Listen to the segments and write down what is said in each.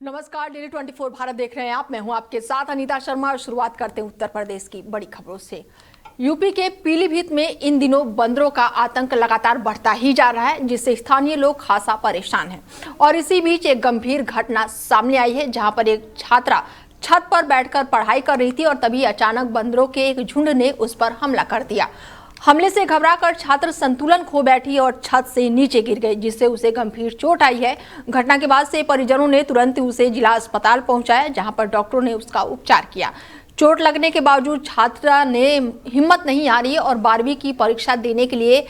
नमस्कार, डेली 24 भारत देख रहे हैं आप। मैं हूं आपके साथ अनीता शर्मा और शुरुआत करते हैं उत्तर प्रदेश की बड़ी खबरों से। यूपी के पीलीभीत में इन दिनों बंदरों का आतंक लगातार बढ़ता ही जा रहा है, जिससे स्थानीय लोग खासा परेशान हैं। और इसी बीच एक गंभीर घटना सामने आई है, जहां पर एक छात्रा छत पर बैठकर पढ़ाई कर रही थी और तभी अचानक बंदरों के एक झुंड ने उस पर हमला कर दिया। हमले से घबराकर छात्र संतुलन खो बैठी और छत से नीचे गिर गई, जिससे उसे गंभीर चोट आई है। घटना के बाद से परिजनों ने तुरंत उसे जिला अस्पताल पहुंचाया, जहां पर डॉक्टरों ने उसका उपचार किया। चोट लगने के बावजूद छात्रा ने हिम्मत नहीं हारी और 12वीं की परीक्षा देने के लिए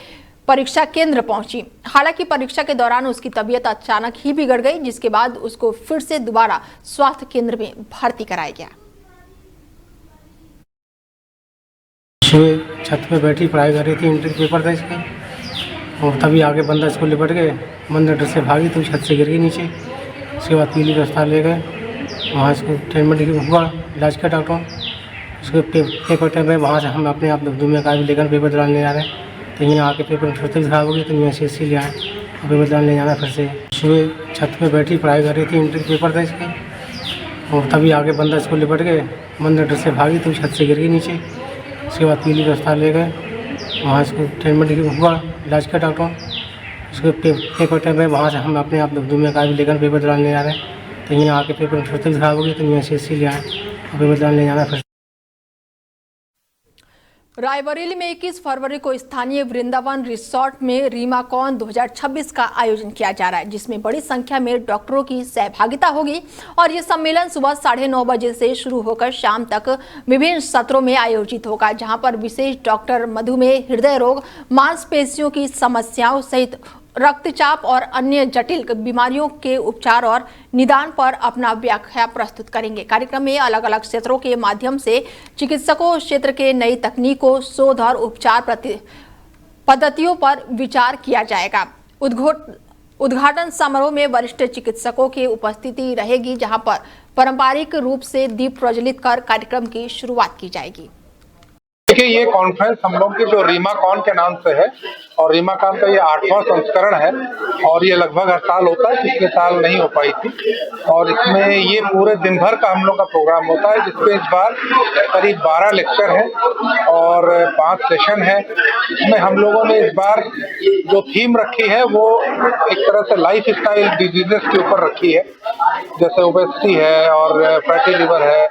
परीक्षा केंद्र पहुंची। हालांकि परीक्षा के दौरान उसकी तबीयत अचानक ही बिगड़ गई, जिसके बाद उसको फिर से दोबारा स्वास्थ्य केंद्र में भर्ती कराया गया। सुबह छत पे बैठी पढ़ाई कर रही थी, इंटर पेपर था इसका, और तभी आगे बंदा इसको लिपट गए। बंदा डर से भागी तो छत से गिर गई नीचे। उसके बाद पीली अस्पताल ले गए, वहाँ इसको ट्रीटमेंट हुआ, इलाज किया डॉक्टरों। उसके पेपर टाइम में वहाँ से हम अपने आप दुनिया का भी लेकर पेपर दिलाने जा रहे हैं। तो यहाँ आके पेपर फिर से खराब हो गई, तो यहाँ से ले आए और पेपर दिलाने जाना फिर से। सुबह छत पे बैठी पढ़ाई कर रही थी, इंटर पेपर था इसका, और तभी आगे बंदा इसको लिपट गए। बंदा डर से भागी तो छत से गिर गई नीचे। उसके बाद पीली अस्पताल ले गए, वहाँ इसको ट्रीटमेंट हुआ, इलाज किया डॉक्टरों। उसके पेपर टाइम में वहाँ से हम अपने आप दुनिया का भी लेकर पेपर दिलाने जा रहे हैं। तो यहाँ आके पेपर फिर से खराब हो गई, तो यहाँ से ले आए और पेपर दिलाने जाना फिर। रायबरेली में 21 फरवरी को स्थानीय वृंदावन रिसोर्ट में रीमाकॉन 2026 का आयोजन किया जा रहा है, जिसमें बड़ी संख्या में डॉक्टरों की सहभागिता होगी। और ये सम्मेलन सुबह 9:30 बजे से शुरू होकर शाम तक विभिन्न सत्रों में आयोजित होगा, जहां पर विशेष डॉक्टर मधुमेह, हृदय रोग, मांसपेशियों की समस्याओं सहित रक्तचाप और अन्य जटिल बीमारियों के उपचार और निदान पर अपना व्याख्या प्रस्तुत करेंगे। कार्यक्रम में अलग अलग क्षेत्रों के माध्यम से चिकित्सकों क्षेत्र के नई तकनीकों, शोध और उपचार पद्धतियों पर विचार किया जाएगा। उद्घाटन समारोह में वरिष्ठ चिकित्सकों की उपस्थिति रहेगी, जहां पर पारंपरिक रूप से दीप प्रज्वलित कर कार्यक्रम की शुरुआत की जाएगी। देखिए, ये कॉन्फ्रेंस हम लोग की जो रीमाकॉन के नाम से है, और रीमाकॉन का ये 8वां संस्करण है, और ये लगभग हर साल होता है, पिछले साल नहीं हो पाई थी। और इसमें ये पूरे दिन भर का हम लोग का प्रोग्राम होता है, जिसमें इस बार करीब 12 लेक्चर है और 5 सेशन है। इसमें हम लोगों ने इस बार जो थीम रखी है वो एक तरह से लाइफ स्टाइल डिजीजेस के ऊपर रखी है, जैसे ओबेसिटी है और फैटी लिवर है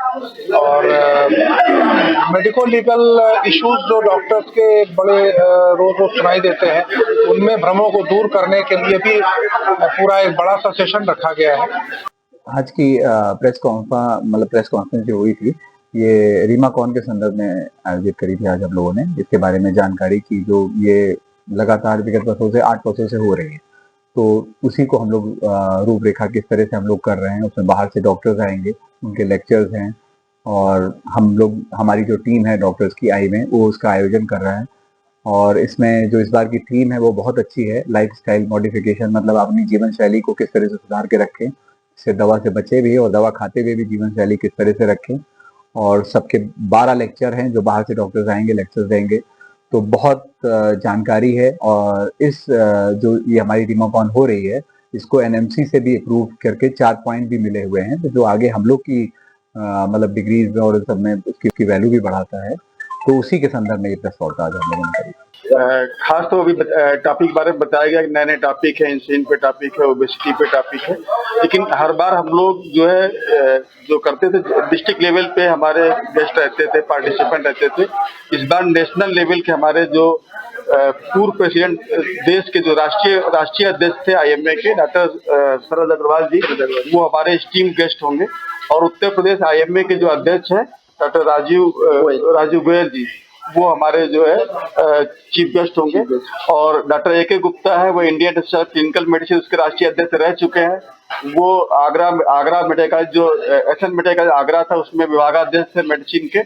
और मेडिको लीगल इश्यूज जो डॉक्टर्स के बड़े रोज सुनाई देते हैं, उनमें भ्रमों को दूर करने के लिए भी पूरा एक बड़ा सा सेशन रखा गया है। आज की प्रेस कॉन्फ्रेंस जो हुई थी, ये रीमाकॉन के संदर्भ में आयोजित करी थी आज हम लोगों ने, इसके बारे में जानकारी की, जो ये लगातार विगत वर्षों से 8 वर्षों से हो रही है। तो उसी को हम लोग रूपरेखा किस तरह से हम लोग कर रहे हैं, उसमें बाहर से डॉक्टर्स आएंगे, उनके लेक्चर्स हैं, और हम लोग, हमारी जो टीम है डॉक्टर्स की आई में, वो उसका आयोजन कर रहा है। और इसमें जो इस बार की थीम है वो बहुत अच्छी है, लाइफ स्टाइल मॉडिफिकेशन, मतलब अपनी जीवन शैली को किस तरह से सुधार के रखें, इससे दवा से बचे भी और दवा खाते हुए भी जीवन शैली किस तरह से रखें। और सबके 12 लेक्चर हैं जो बाहर से डॉक्टर्स आएंगे, लेक्चर्स देंगे, तो बहुत जानकारी है। और इस जो ये हमारी रीमाकॉन हो रही है, इसको एनएमसी से भी अप्रूव करके 4 पॉइंट भी मिले हुए हैं, तो जो आगे हम लोग की मतलब डिग्रीज और सब में उसकी वैल्यू भी बढ़ाता है। तो उसी के संदर्भ में ये प्रेस वार्ता आज हम लोगों ने करी। खास तो अभी टॉपिक बारे में बताया गया कि नए नए टॉपिक है, इंसुलिन पे टॉपिक है, ओबेसिटी पे टॉपिक है, लेकिन हर बार हम लोग जो है जो करते थे, डिस्ट्रिक्ट लेवल पे हमारे गेस्ट रहते थे, पार्टिसिपेंट रहते थे। इस बार नेशनल लेवल के हमारे जो पूर्व प्रेसिडेंट देश के जो राष्ट्रीय अध्यक्ष थे आईएमए के, डॉक्टर शरद अग्रवाल जी, वो हमारे स्टीम गेस्ट होंगे। और उत्तर प्रदेश आईएमए के जो अध्यक्ष हैं डॉक्टर राजीव गोयल जी, वो हमारे जो है चीफ गेस्ट होंगे। और डॉक्टर AK गुप्ता है, वो Indian institute of clinical medicine उसके राष्ट्रीय अध्यक्ष रह चुके हैं। वो आगरा मेडिकल जो एसएन मेडिकल आगरा था, उसमें विभागाध्यक्ष थे मेडिसिन के,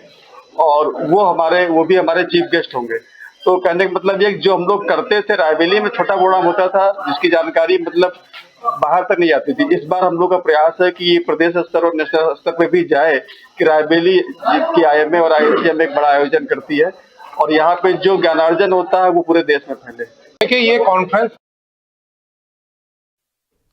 और वो भी हमारे चीफ गेस्ट होंगे। तो कहने का मतलब ये, जो हम लोग करते थे रायबरेली में छोटा प्रोग्राम होता था, जिसकी जानकारी मतलब बाहर तक नहीं आती थी, इस बार हम लोग का प्रयास है कि ये प्रदेश स्तर और नेशनल स्तर पे भी जाए, कि रायबरेली की आईएमए और आईआईसीएम एक बड़ा आयोजन करती है, और यहाँ पे जो ज्ञानार्जन होता है वो पूरे देश में फैले। देखिए, ये कॉन्फ्रेंस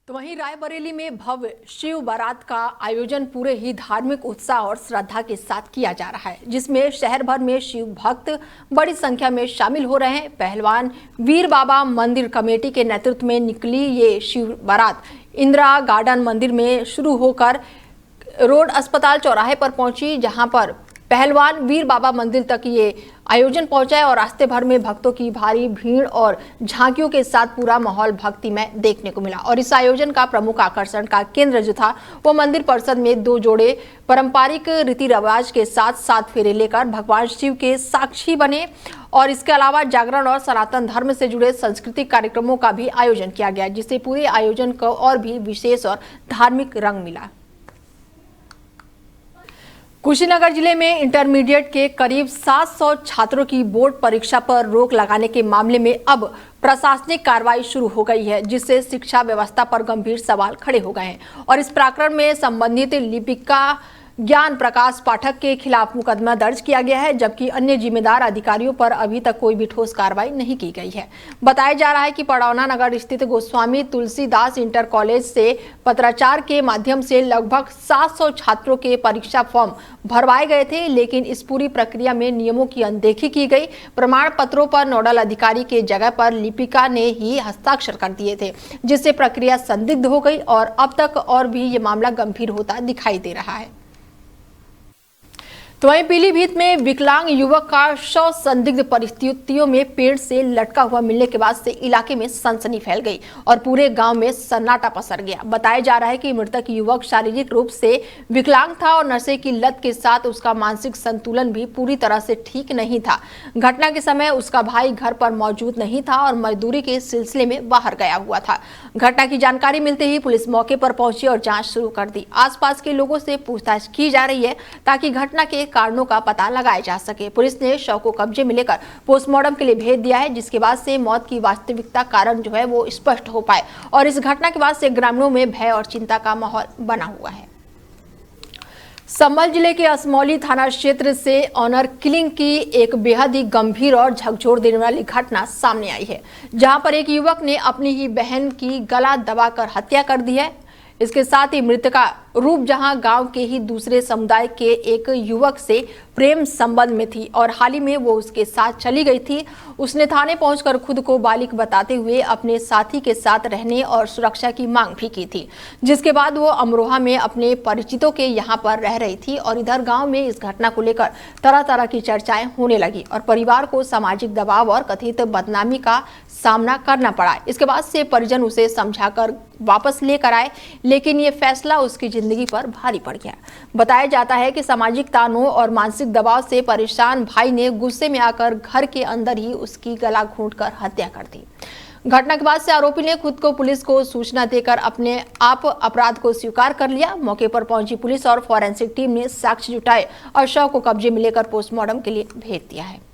तो वहीं रायबरेली में भव्य शिव बारात का आयोजन पूरे ही धार्मिक उत्साह और श्रद्धा के साथ किया जा रहा है, जिसमें शहर भर में शिव भक्त बड़ी संख्या में शामिल हो रहे हैं। पहलवान वीर बाबा मंदिर कमेटी के नेतृत्व में निकली ये शिव बारात इंदिरा गार्डन मंदिर में शुरू होकर रोड अस्पताल चौराहे पर पहुंची, जहां पर पहलवान वीर बाबा मंदिर तक ये आयोजन पहुंचा है और रास्ते भर में भक्तों की भारी भीड़ और झांकियों के साथ पूरा माहौल भक्तिमय देखने को मिला। और इस आयोजन का प्रमुख आकर्षण का केंद्र जो था वो मंदिर परिसर में 2 जोड़े पारंपरिक रीति रिवाज के साथ 7 फेरे लेकर भगवान शिव के साक्षी बने। और इसके अलावा जागरण और सनातन धर्म से जुड़े सांस्कृतिक कार्यक्रमों का भी आयोजन किया गया, जिससे पूरे आयोजन को और भी विशेष और धार्मिक रंग मिला। कुशीनगर जिले में इंटरमीडिएट के करीब 700 छात्रों की बोर्ड परीक्षा पर रोक लगाने के मामले में अब प्रशासनिक कार्रवाई शुरू हो गई है, जिससे शिक्षा व्यवस्था पर गंभीर सवाल खड़े हो गए हैं। और इस प्रकरण में संबंधित लिपिका ज्ञान प्रकाश पाठक के खिलाफ मुकदमा दर्ज किया गया है, जबकि अन्य जिम्मेदार अधिकारियों पर अभी तक कोई भी ठोस कार्रवाई नहीं की गई है। बताया जा रहा है कि पड़ौना नगर स्थित गोस्वामी तुलसीदास इंटर कॉलेज से पत्राचार के माध्यम से लगभग 700 छात्रों के परीक्षा फॉर्म भरवाए गए थे, लेकिन इस पूरी प्रक्रिया में नियमों की अनदेखी की गई। प्रमाण पत्रों पर नोडल अधिकारी के जगह पर लिपिका ने ही हस्ताक्षर कर दिए थे, जिससे प्रक्रिया संदिग्ध हो गई और अब तक और भी ये मामला गंभीर होता दिखाई दे रहा है। तो वहीं पीलीभीत में विकलांग युवक का शव संदिग्ध परिस्थितियों में पेड़ से लटका हुआ मिलने के बाद से इलाके में सनसनी फैल गई और पूरे गांव में सन्नाटा पसर गया। बताया जा रहा है कि मृतक युवक शारीरिक रूप से विकलांग था और नशे की लत के साथ उसका मानसिक संतुलन भी पूरी तरह से ठीक नहीं था। घटना के समय उसका भाई घर पर मौजूद नहीं था और मजदूरी के सिलसिले में बाहर गया हुआ था। घटना की जानकारी मिलते ही पुलिस मौके पर पहुंची और जांच शुरू कर दी। आसपास के लोगों से पूछताछ की जा रही है ताकि घटना के कारणों का पता लगाया जा सके। पुलिस ने शव को कब्जे में लेकर पोस्टमार्टम के लिए भेज दिया है, जिसके बाद से मौत की वास्तविकता कारण जो है वो स्पष्ट हो पाए। और इस घटना के बाद से ग्रामीणों में भय और चिंता का माहौल बना हुआ है। संभल जिले के असमौली थाना क्षेत्र से ऑनर किलिंग की एक बेहद ही गंभीर और झकझोर देने वाली घटना सामने आई है, जहां पर एक युवक ने अपनी ही बहन की गला दबाकर हत्या कर दी है। इसके साथ ही मृतका रूप जहां गांव के ही दूसरे समुदाय के एक युवक से प्रेम संबंध में थी और हाल ही में वो उसके साथ चली गई थी। उसने थाने पहुंचकर खुद को बालिग बताते हुए अपने साथी के साथ रहने और सुरक्षा की मांग भी की थी, जिसके बाद वो अमरोहा में अपने परिचितों के यहां पर रह रही थी। और इधर गांव में इस घटना को लेकर तरह तरह की चर्चाएं होने लगी और परिवार को सामाजिक दबाव और कथित बदनामी का सामना करना पड़ा। इसके बाद से परिजन उसे समझाकर वापस लेकर आए, लेकिन ये फैसला उसकी जिंदगी पर भारी पड़ गया। बताया जाता है कि सामाजिक तानों और मानसिक दबाव से परेशान भाई ने गुस्से में आकर घर के अंदर ही उसकी गला घोंटकर हत्या कर दी। घटना के बाद से आरोपी ने खुद को पुलिस को सूचना देकर अपने आप अपराध को स्वीकार कर लिया। मौके पर पहुंची पुलिस और फॉरेंसिक टीम ने साक्ष्य जुटाए और शव को कब्जे में लेकर पोस्टमार्टम के लिए भेज दिया है।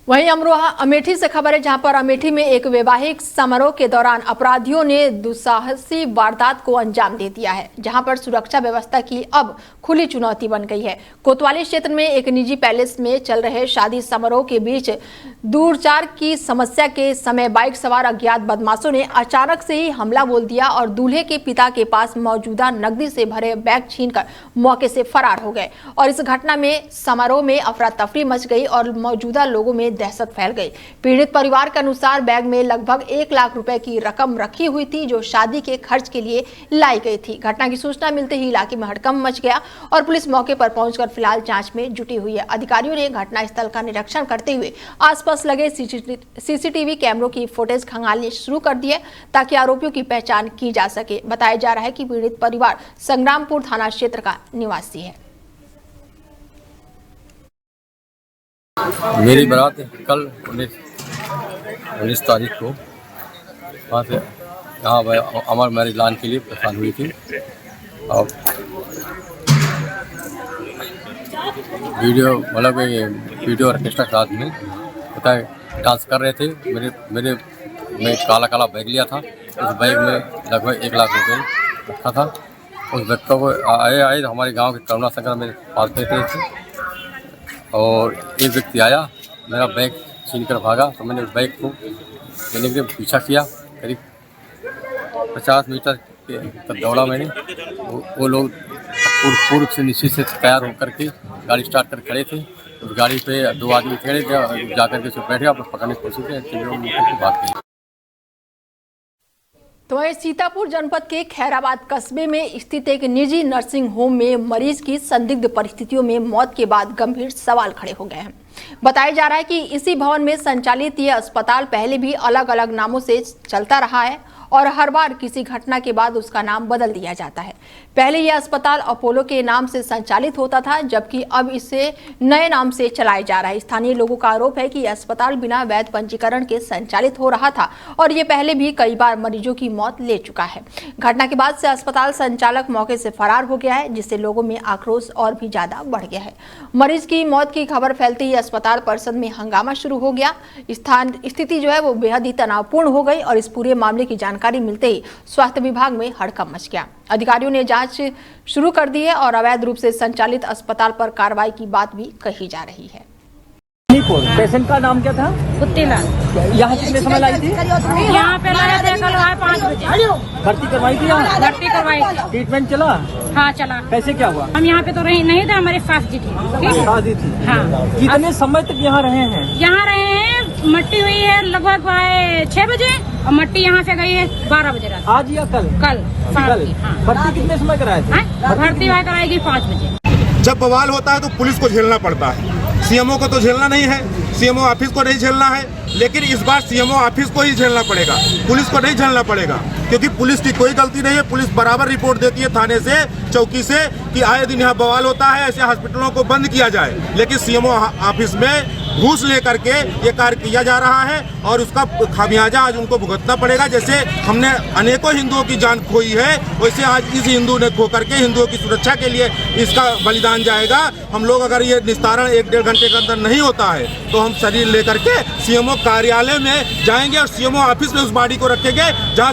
वहीं अमरोहा अमेठी से खबर है, जहां पर अमेठी में एक वैवाहिक समारोह के दौरान अपराधियों ने दुस्साहसी वारदात को अंजाम दे दिया है, जहां पर सुरक्षा व्यवस्था की अब खुली चुनौती बन गई है। कोतवाली क्षेत्र में एक निजी पैलेस में चल रहे शादी समारोह के बीच दूरचार की समस्या के समय बाइक सवार अज्ञात बदमाशों ने अचानक से ही हमला बोल दिया और दूल्हे के पिता के पास मौजूदा नकदी से भरे बैग छीनकर मौके से फरार हो गए। और इस घटना में समारोह में अफरा तफरी मच गई और मौजूदा लोगों में दहशत फैल गई। पीड़ित परिवार के अनुसार बैग में लगभग 1 लाख रुपए की रकम रखी हुई थी, जो शादी के खर्च के लिए लाई गई थी। घटना की सूचना मिलते ही इलाके में हड़कंप मच गया और पुलिस मौके पर पहुंचकर फिलहाल जांच में जुटी हुई है। अधिकारियों ने घटनास्थल का निरीक्षण करते हुए आसपास लगे सीसीटीवी कैमरों की फुटेज खंगालने शुरू कर दी है, ताकि आरोपियों की पहचान की जा सके। बताया जा रहा है कि पीड़ित परिवार संग्रामपुर थाना क्षेत्र का निवासी है। मेरी बारात कल 19 तारीख को वहाँ से यहाँ अमर मैरिज लॉन के लिए प्रस्थान हुई थी। और वीडियो ऑर्केस्ट्रा के साथ में पता है डांस कर रहे थे। मैं काला काला बैग लिया था। उस बैग में लगभग 1 लाख रुपए रखा था। उस व्यक्ति को आए तो हमारे गांव के करुणा संग्रह मेरे पास बैठे थे और एक व्यक्ति आया, मेरा बैग छीन कर भागा। तो मैंने उस बैग को लेने के लिए पीछा किया। करीब 50 मीटर तक दौड़ा मैंने। वो लोग पूर्व से नीचे से तैयार होकर के गाड़ी स्टार्ट कर खड़े थे। उस गाड़ी पे 2 आदमी खड़े थे, जाकर के सब बैठे, आप पकड़ने की कोशिश की, भाग गए। तो वहीं सीतापुर जनपद के खैराबाद कस्बे में स्थित एक निजी नर्सिंग होम में मरीज की संदिग्ध परिस्थितियों में मौत के बाद गंभीर सवाल खड़े हो गए हैं। बताया जा रहा है कि इसी भवन में संचालित यह अस्पताल पहले भी अलग अलग नामों से चलता रहा है और हर बार किसी घटना के बाद उसका नाम बदल दिया जाता है। पहले यह अस्पताल अपोलो के नाम से संचालित होता था, जबकि अब इसे नए नाम से चलाया जा रहा है। स्थानीय लोगों का आरोप है कि यह अस्पताल बिना वैध पंजीकरण के संचालित हो रहा था और ये पहले भी कई बार मरीजों की मौत ले चुका है। घटना के बाद से अस्पताल संचालक मौके से फरार हो गया है, जिससे लोगों में आक्रोश और भी ज्यादा बढ़ गया है। मरीज की मौत की खबर फैलते ही अस्पताल परिसर में हंगामा शुरू हो गया। स्थिति जो है वो बेहद ही तनावपूर्ण हो गई और इस पूरे मामले की जानकारी मिलते ही स्वास्थ्य विभाग में हड़कंप मच गया। अधिकारियों ने जांच शुरू कर दी है और अवैध रूप से संचालित अस्पताल पर कार्रवाई की बात भी कही जा रही है। पेशेंट का नाम क्या था? कुत्तेलाल। यहाँ कितने समय लाई थी? यहाँ पे लाया थे कल 5 बजे। भर्ती करवाई थी यहाँ? भर्ती करवाई थी। ट्रीटमेंट चला? हाँ चला। कैसे क्या हुआ? हम यहाँ पे तो नहीं थे, हमारे सास जी थी। शादी थी? हाँ। कितने समय तक यहाँ रहे हैं? यहाँ रहे हैं, मट्टी हुई है लगभग 6 बजे और मट्टी यहाँ से गई है 12 बजे रात। आज या कल? कल। भर्ती कितने समय कराए थे? भर्ती कराएगी 5 बजे। जब बवाल होता है तो पुलिस को झेलना पड़ता है, सीएमओ को तो झेलना नहीं है, सीएमओ ऑफिस को नहीं झेलना है, लेकिन इस बार सीएमओ ऑफिस को ही झेलना पड़ेगा, पुलिस को नहीं झेलना पड़ेगा, क्योंकि पुलिस की कोई गलती नहीं है। पुलिस बराबर रिपोर्ट देती है थाने से, चौकी से, कि आए दिन यहाँ बवाल होता है, ऐसे हॉस्पिटलों को बंद किया जाए, लेकिन सीएमओ ऑफिस में घूस लेकर के ये कार्य किया जा रहा है और उसका खामियाजा आज उनको भुगतना पड़ेगा। जैसे हमने अनेकों हिंदुओं की जान खोई है, वैसे आज इस हिंदू ने खो करके हिंदुओं की सुरक्षा के लिए इसका बलिदान जाएगा। हम लोग अगर ये निस्तारण 1-1.5 घंटे के अंदर नहीं होता है तो हम शरीर लेकर के सीएमओ कार्यालय में जाएंगे और सीएमओ ऑफिस में उस बॉडी को रखेंगे जहाँ।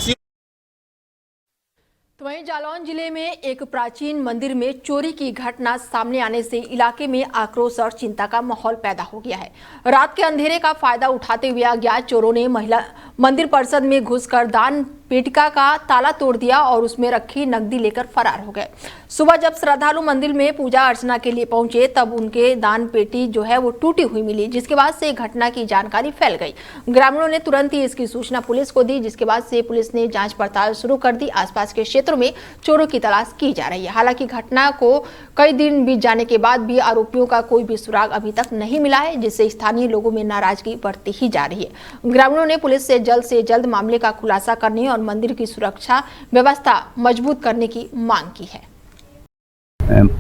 तो वहीं जालौन जिले में एक प्राचीन मंदिर में चोरी की घटना सामने आने से इलाके में आक्रोश और चिंता का माहौल पैदा हो गया है। रात के अंधेरे का फायदा उठाते हुए अज्ञात चोरों ने मंदिर परिसर में घुसकर दान पेटिका का ताला तोड़ दिया और उसमें रखी नकदी लेकर फरार हो गए। सुबह जब श्रद्धालु मंदिर में पूजा अर्चना के लिए पहुंचे तब उनके दान पेटी जो है वो टूटी हुई मिली, जिसके बाद से घटना की जानकारी फैल गई। ग्रामीणों ने तुरंत ही इसकी सूचना पुलिस को दी, जिसके बाद से पुलिस ने जांच पड़ताल शुरू कर दी। आसपास के क्षेत्रों में चोरों की तलाश की जा रही है। हालांकि घटना को कई दिन बीत जाने के बाद भी आरोपियों का कोई भी सुराग अभी तक नहीं मिला है, जिससे स्थानीय लोगों में नाराजगी बढ़ती ही जा रही है। ग्रामीणों ने पुलिस से जल्द मामले का खुलासा करने और मंदिर की सुरक्षा व्यवस्था मजबूत करने की मांग की है।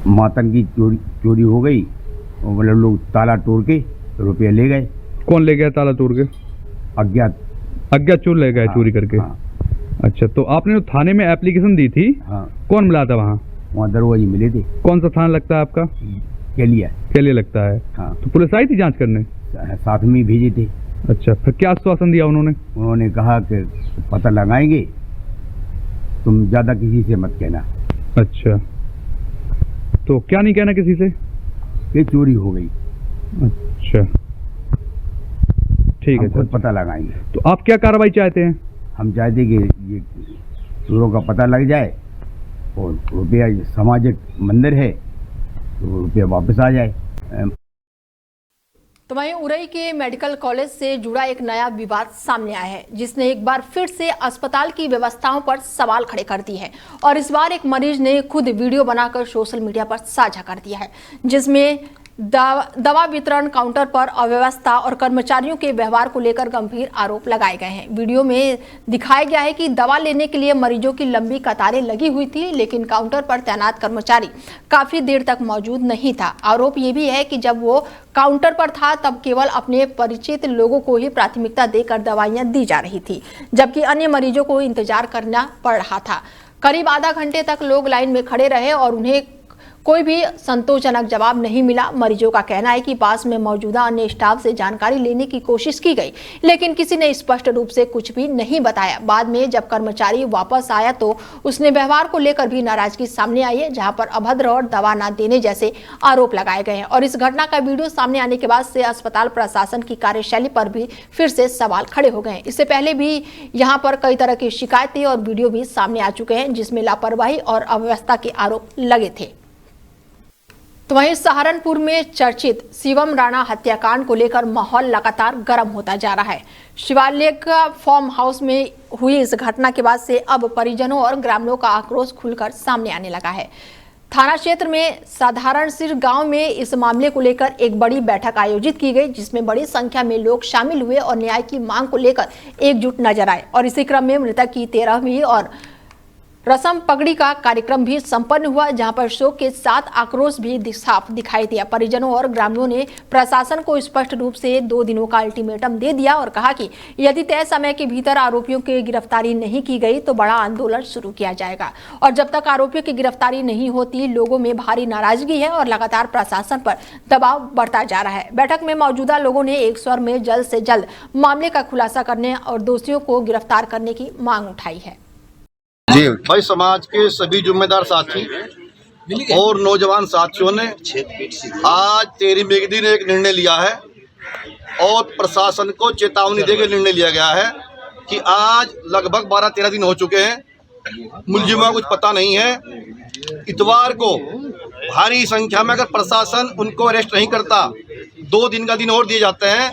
मातन की चोरी हो गई, मतलब लोग ताला तोड़ के रुपये ले गए। कौन ले गया ताला तोड़ के? अज्ञात चोर ले गए चोरी करके। हाँ। अच्छा, तो आपने तो थाने में एप्लीकेशन दी थी? हाँ। कौन मिला था वहाँ? वहाँ दरोगा मिले थे। कौन सा थाना लगता है आपका? केलिया लगता है। हाँ। तो पुलिस आई थी जांच करने? साथ में भेजे थे। अच्छा, फिर क्या आश्वासन दिया उन्होंने? उन्होंने कहा कि पता लगाएंगे, तुम ज्यादा किसी से मत कहना। अच्छा, तो क्या नहीं कहना किसी से? ये चोरी हो गई। अच्छा, ठीक है, खुद पता लगाएंगे। तो आप क्या कार्रवाई चाहते हैं? हम चाहते कि ये चोरों का पता लग जाए और रुपया, सामाजिक मंदिर है तो रुपया वापस आ जाए। तो वहीं उरई के मेडिकल कॉलेज से जुड़ा एक नया विवाद सामने आया है, जिसने एक बार फिर से अस्पताल की व्यवस्थाओं पर सवाल खड़े कर दिए हैं। और इस बार एक मरीज ने खुद वीडियो बनाकर सोशल मीडिया पर साझा कर दिया है, जिसमें दवा वितरण काउंटर पर अव्यवस्था और कर्मचारियों के व्यवहार को लेकर गंभीर आरोप लगाए गए हैं। वीडियो में दिखाया गया है कि दवा लेने के लिए मरीजों की लंबी कतारें लगी हुई थी, लेकिन काउंटर पर तैनात कर्मचारी काफी देर तक मौजूद नहीं था। आरोप ये भी है कि जब वो काउंटर पर था तब केवल अपने परिचित लोगों को ही प्राथमिकता देकर दवाइयां दी जा रही थी, जबकि अन्य मरीजों को इंतजार करना पड़ रहा था। करीब आधा घंटे तक लोग लाइन में खड़े रहे और उन्हें कोई भी संतोषजनक जवाब नहीं मिला। मरीजों का कहना है कि पास में मौजूदा अन्य स्टाफ से जानकारी लेने की कोशिश की गई, लेकिन किसी ने स्पष्ट रूप से कुछ भी नहीं बताया। बाद में जब कर्मचारी वापस आया तो उसने व्यवहार को लेकर भी नाराजगी सामने आई है, जहां पर अभद्र और दवा न देने जैसे आरोप लगाए गए हैं। और इस घटना का वीडियो सामने आने के बाद से अस्पताल प्रशासन की कार्यशैली पर भी फिर से सवाल खड़े हो गए हैं। इससे पहले भी यहां पर कई तरह की शिकायतें और वीडियो भी सामने आ चुके हैं, जिसमें लापरवाही और अव्यवस्था के आरोप लगे थे। तो वहीं सहारनपुर में चर्चित शिवम राणा हत्याकांड को लेकर माहौल लगातार गर्म होता जा रहा है। शिवालिक फार्म हाउस में हुई इस घटना के बाद से अब परिजनों और ग्रामीणों का आक्रोश खुलकर सामने आने लगा है। थाना क्षेत्र में साधारण सिर गांव में इस मामले को लेकर एक बड़ी बैठक आयोजित की गई, जिसमें बड़ी संख्या में लोग शामिल हुए और न्याय की मांग को लेकर एकजुट नजर आए। और इसी क्रम में मृतक की 13वीं और रसम पगड़ी का कार्यक्रम भी संपन्न हुआ, जहां पर शोक के साथ आक्रोश भी साफ दिखाई दिया। परिजनों और ग्रामीणों ने प्रशासन को स्पष्ट रूप से 2 दिनों का अल्टीमेटम दे दिया और कहा कि यदि तय समय के भीतर आरोपियों की गिरफ्तारी नहीं की गई तो बड़ा आंदोलन शुरू किया जाएगा। और जब तक आरोपियों की गिरफ्तारी नहीं होती, लोगों में भारी नाराजगी है और लगातार प्रशासन पर दबाव बढ़ता जा रहा है। बैठक में मौजूदा लोगों ने एक स्वर में जल्द से जल्द मामले का खुलासा करने और दोषियों को गिरफ्तार करने की मांग उठाई है। जी भाई, समाज के सभी जिम्मेदार साथी और नौजवान साथियों ने आज 13 मई के दिन एक निर्णय लिया है और प्रशासन को चेतावनी देकर निर्णय लिया गया है कि आज लगभग 12-13 दिन हो चुके हैं, मुलजिमा कुछ पता नहीं है। इतवार को भारी संख्या में अगर प्रशासन उनको अरेस्ट नहीं करता, 2 दिन का दिन और दिए जाते हैं।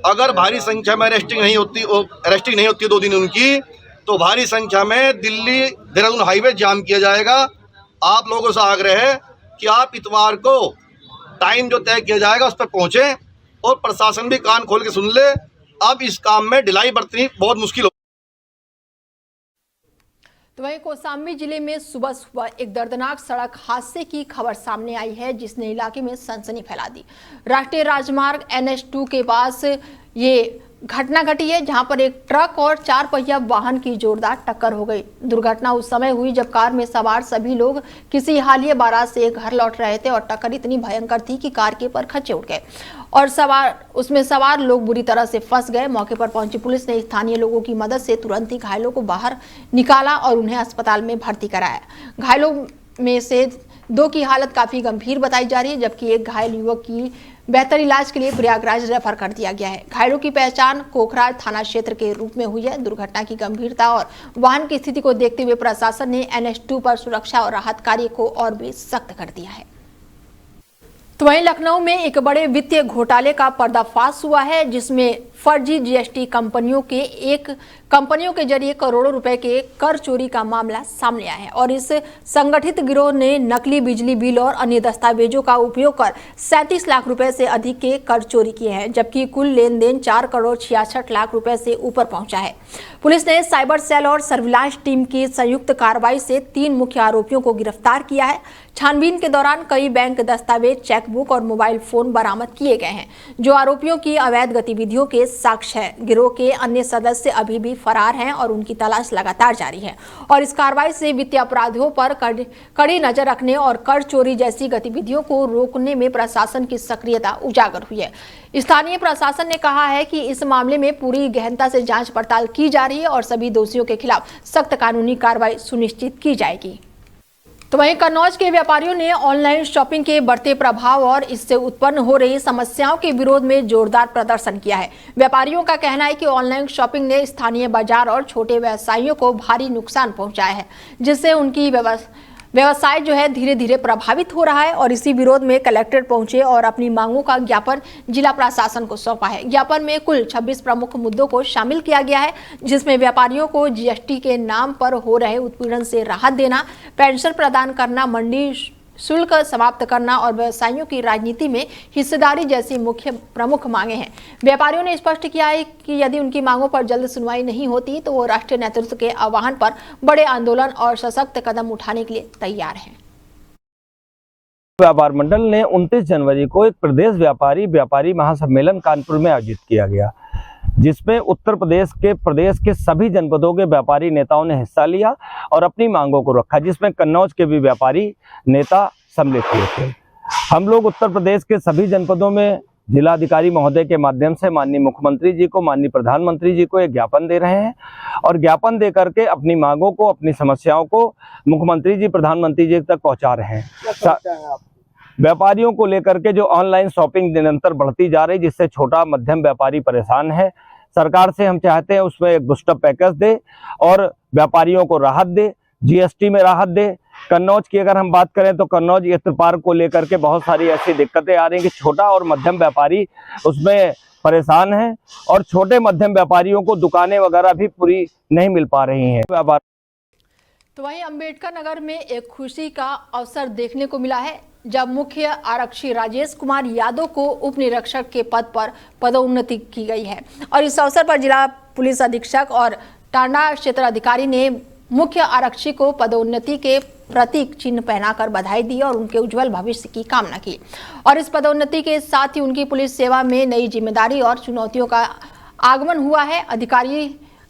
अगर भारी संख्या में अरेस्टिंग नहीं होती 2 दिन उनकी, तो भारी संख्या में दिल्ली देहरादून हाईवे जाम किया जाएगा। आप लोगों से आग्रह है कि आप इतवार को टाइम जो तय किया जाएगा उस पर पहुंचे और प्रशासन भी कान खोल के सुन ले। अब इस काम में ढिलाई बरतनी बहुत मुश्किल हो। तो वहीं कौशाम्बी जिले में सुबह एक दर्दनाक सड़क हादसे की खबर सामने आई है, जिसने इलाके में सनसनी फैला दी। राष्ट्रीय राजमार्ग NH2 के पास ये घटना घटी है, जहां पर एक ट्रक और 4 पहिया वाहन की जोरदार टक्कर हो गई। दुर्घटना उस समय हुई जब कार में सवार सभी लोग किसी हालिया बारात से घर लौट रहे थे और टक्कर इतनी भयंकर थी कि कार के परखच्चे उठ गए और उसमें सवार लोग बुरी तरह से फंस गए। मौके पर पहुंची पुलिस ने स्थानीय लोगों की मदद से तुरंत ही घायलों को बाहर निकाला और उन्हें अस्पताल में भर्ती कराया। घायलों में से 2 की हालत काफी गंभीर बताई जा रही है, जबकि एक घायल युवक की बेहतर इलाज के लिए प्रयागराज रेफर कर दिया गया है। घायलों की पहचान कोखराज थाना क्षेत्र के रूप में हुई है। दुर्घटना की गंभीरता और वाहन की स्थिति को देखते हुए प्रशासन ने NH2 पर सुरक्षा और राहत कार्य को और भी सख्त कर दिया है। तो वहीं लखनऊ में एक बड़े वित्तीय घोटाले का पर्दाफाश हुआ है, जिसमें फर्जी GST कंपनियों के जरिए करोड़ों रुपए के कर चोरी का मामला सामने आया है। और इस संगठित गिरोह ने नकली बिजली बिल और अन्य दस्तावेजों का उपयोग कर 37 लाख रुपए से अधिक के कर चोरी किए हैं, जबकि कुल लेन देन 4 करोड़ 66 लाख रुपए से ऊपर पहुंचा है। पुलिस ने साइबर सेल और सर्विलांस टीम की संयुक्त कार्रवाई से 3 मुख्य आरोपियों को गिरफ्तार किया है। छानबीन के दौरान कई बैंक दस्तावेज, चेकबुक और मोबाइल फोन बरामद किए गए हैं, जो आरोपियों की अवैध गतिविधियों के साक्ष्य है। गिरोह के अन्य सदस्य अभी भी फरार हैं और उनकी तलाश लगातार जारी है। और इस कार्रवाई से वित्तीय अपराधों पर कड़ी नजर रखने और कर चोरी जैसी गतिविधियों को रोकने में प्रशासन की सक्रियता उजागर हुई है। स्थानीय प्रशासन ने कहा है कि इस मामले में पूरी गहनता से जांच पड़ताल की जा रही है और सभी दोषियों के खिलाफ सख्त कानूनी कार्रवाई सुनिश्चित की जाएगी। तो वहीं कन्नौज के व्यापारियों ने ऑनलाइन शॉपिंग के बढ़ते प्रभाव और इससे उत्पन्न हो रही समस्याओं के विरोध में जोरदार प्रदर्शन किया है। व्यापारियों का कहना है कि ऑनलाइन शॉपिंग ने स्थानीय बाजार और छोटे व्यवसायियों को भारी नुकसान पहुंचाया है, जिससे उनकी व्यवसाय जो है धीरे धीरे प्रभावित हो रहा है। और इसी विरोध में कलेक्ट्रेट पहुंचे और अपनी मांगों का ज्ञापन जिला प्रशासन को सौंपा है। ज्ञापन में कुल 26 प्रमुख मुद्दों को शामिल किया गया है, जिसमें व्यापारियों को GST के नाम पर हो रहे उत्पीड़न से राहत देना, पेंशन प्रदान करना, मंडी शुल्क समाप्त करना और व्यवसायियों की राजनीति में हिस्सेदारी जैसी मुख्य प्रमुख मांगे हैं। व्यापारियों ने स्पष्ट किया है कि यदि उनकी मांगों पर जल्द सुनवाई नहीं होती तो वो राष्ट्रीय नेतृत्व के आह्वान पर बड़े आंदोलन और सशक्त कदम उठाने के लिए तैयार हैं। व्यापार मंडल ने 29 जनवरी को एक प्रदेश व्यापारी महासम्मेलन कानपुर में आयोजित किया गया, जिसमें उत्तर प्रदेश के सभी जनपदों के व्यापारी नेताओं ने हिस्सा लिया और अपनी मांगों को रखा, जिसमें कन्नौज के भी व्यापारी नेता सम्मिलित हुए थे। हम लोग उत्तर प्रदेश के सभी जनपदों में जिलाधिकारी महोदय के माध्यम से माननीय मुख्यमंत्री जी को, माननीय प्रधानमंत्री जी को एक ज्ञापन दे रहे हैं और ज्ञापन दे करके अपनी मांगों को, अपनी समस्याओं को मुख्यमंत्री जी, प्रधानमंत्री जी तक पहुंचा रहे हैं। व्यापारियों को लेकर के जो ऑनलाइन शॉपिंग निरंतर बढ़ती जा रही, जिससे छोटा मध्यम व्यापारी परेशान है, सरकार से हम चाहते हैं उसमें एक बूस्टर पैकेज दे और व्यापारियों को राहत दे, जीएसटी में राहत दे। कन्नौज की अगर हम बात करें तो कन्नौज इत्र पार्क को लेकर के बहुत सारी ऐसी दिक्कतें आ रही हैं कि छोटा और मध्यम व्यापारी उसमें परेशान हैं और छोटे मध्यम व्यापारियों को दुकानें वगैरह भी पूरी नहीं मिल पा रही हैं। तो वहीं अंबेडकर नगर में एक खुशी का अवसर देखने को मिला है जब मुख्य आरक्षी राजेश कुमार यादव को उप निरीक्षक के पद पर पदोन्नति की गई है और इस अवसर पर जिला पुलिस अधीक्षक और टांडा क्षेत्र अधिकारी ने मुख्य आरक्षी को पदोन्नति के प्रतीक चिन्ह पहनाकर बधाई दी और उनके उज्जवल भविष्य की कामना की। और इस पदोन्नति के साथ ही उनकी पुलिस सेवा में नई जिम्मेदारी और चुनौतियों का आगमन हुआ है।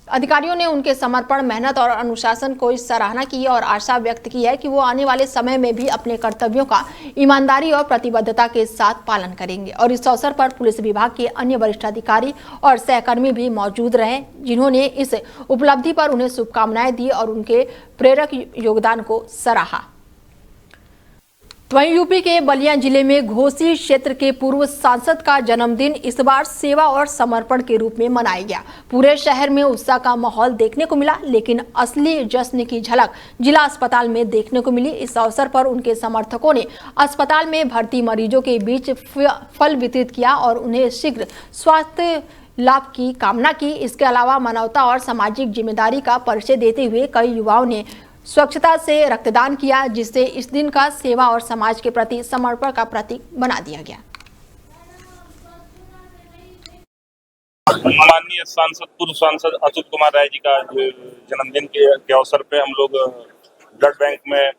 अधिकारियों ने उनके समर्पण, मेहनत और अनुशासन को सराहना की और आशा व्यक्त की है कि वो आने वाले समय में भी अपने कर्तव्यों का ईमानदारी और प्रतिबद्धता के साथ पालन करेंगे। और इस अवसर पर पुलिस विभाग के अन्य वरिष्ठ अधिकारी और सहकर्मी भी मौजूद रहे, जिन्होंने इस उपलब्धि पर उन्हें शुभकामनाएं दी और उनके प्रेरक योगदान को सराहा। तो वहीं यूपी के बलिया जिले में घोसी क्षेत्र के पूर्व सांसद का जन्मदिन इस बार सेवा और समर्पण के रूप में मनाया गया। पूरे शहर में उत्साह का माहौल देखने को मिला, लेकिन असली जश्न की झलक जिला अस्पताल में देखने को मिली। इस अवसर पर उनके समर्थकों ने अस्पताल में भर्ती मरीजों के बीच फल वितरित किया और उन्हें शीघ्र स्वास्थ्य लाभ की कामना की। इसके अलावा मानवता और सामाजिक जिम्मेदारी का परिचय देते हुए कई युवाओं ने स्वच्छता से रक्तदान किया, जिससे इस दिन का सेवा और समाज के प्रति समर्पण का प्रतीक बना दिया गया। माननीय सांसद, पूर्व सांसद अतुल कुमार राय जी का जन्मदिन के अवसर पे हम लोग ब्लड बैंक में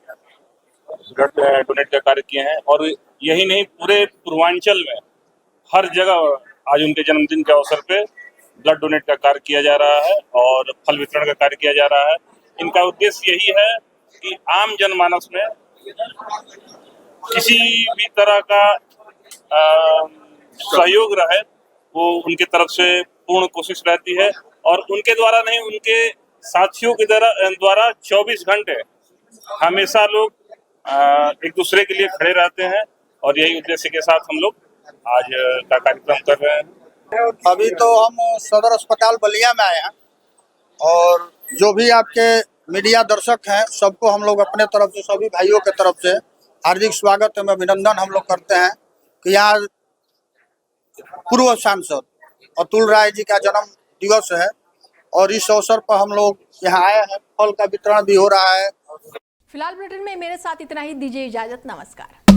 ब्लड डोनेट का कार्य किए हैं और यही नहीं, पूरे पूर्वांचल में हर जगह आज उनके जन्मदिन के अवसर पे ब्लड डोनेट का कार्य किया जा रहा है और फल वितरण का कार्य किया जा रहा है। इनका उद्देश्य यही है कि आम जनमानस में किसी भी तरह का सहयोग रहे, वो उनके तरफ से पूर्ण कोशिश रहती है और उनके द्वारा नहीं, उनके साथियों के द्वारा 24 घंटे हमेशा लोग एक दूसरे के लिए खड़े रहते हैं और यही उद्देश्य के साथ हम लोग आज का कार्यक्रम कर रहे हैं। अभी तो हम सदर अस्पताल बलिया में आए हैं और जो भी आपके मीडिया दर्शक हैं सबको हम लोग अपने तरफ से, सभी भाइयों के तरफ से हार्दिक स्वागत एवं अभिनंदन हम लोग करते हैं कि यहाँ पूर्व सांसद अतुल राय जी का जन्म दिवस है और इस अवसर पर हम लोग यहाँ आए हैं। फल का वितरण भी हो रहा है। फिलहाल बुलेटिन में मेरे साथ इतना ही, दीजिए इजाजत, नमस्कार।